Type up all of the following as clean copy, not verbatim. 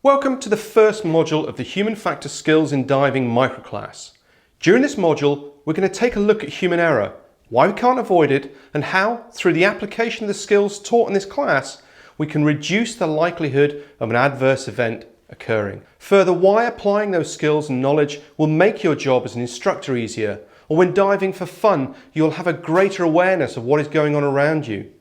Welcome to the first module of the Human Factor Skills in Diving microclass. During this module, we're going to take a look at human error, why we can't avoid it, and how, through the application of the skills taught in this class, we can reduce the likelihood of an adverse event occurring. Further, why applying those skills and knowledge will make your job as an instructor easier, or when diving for fun, you'll have a greater awareness of what is going on around you,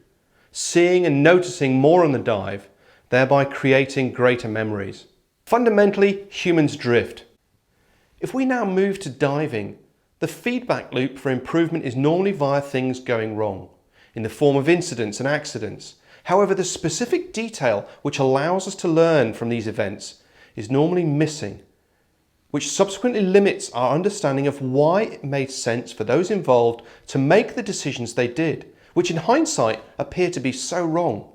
seeing and noticing more on the dive, thereby creating greater memories. Fundamentally, humans drift. If we now move to diving, the feedback loop for improvement is normally via things going wrong, in the form of incidents and accidents. However, the specific detail which allows us to learn from these events is normally missing, which subsequently limits our understanding of why it made sense for those involved to make the decisions they did, which in hindsight appear to be so wrong.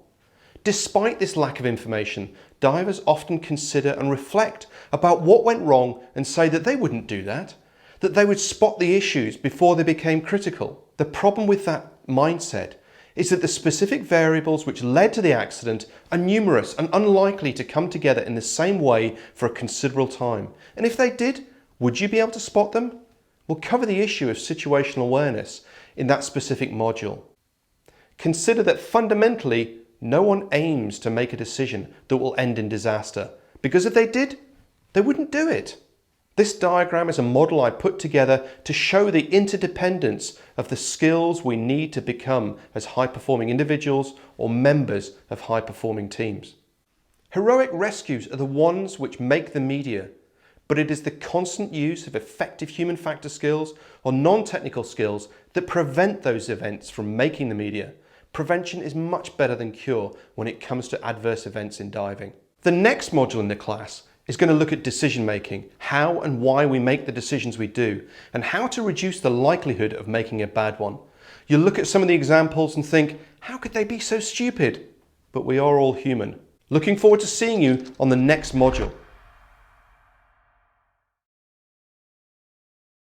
Despite this lack of information, divers often consider and reflect about what went wrong and say that they wouldn't do that they would spot the issues before they became critical. The problem with that mindset is that the specific variables which led to the accident are numerous and unlikely to come together in the same way for a considerable time. And if they did, would you be able to spot them? We'll cover the issue of situational awareness in that specific module. Consider that fundamentally, no one aims to make a decision that will end in disaster, because if they did, they wouldn't do it. This diagram is a model I put together to show the interdependence of the skills we need to become as high-performing individuals or members of high-performing teams. Heroic rescues are the ones which make the media, but it is the constant use of effective human factor skills or non-technical skills that prevent those events from making the media. Prevention is much better than cure when it comes to adverse events in diving. The next module in the class is going to look at decision making, how and why we make the decisions we do, and how to reduce the likelihood of making a bad one. You'll look at some of the examples and think, how could they be so stupid? But we are all human. Looking forward to seeing you on the next module.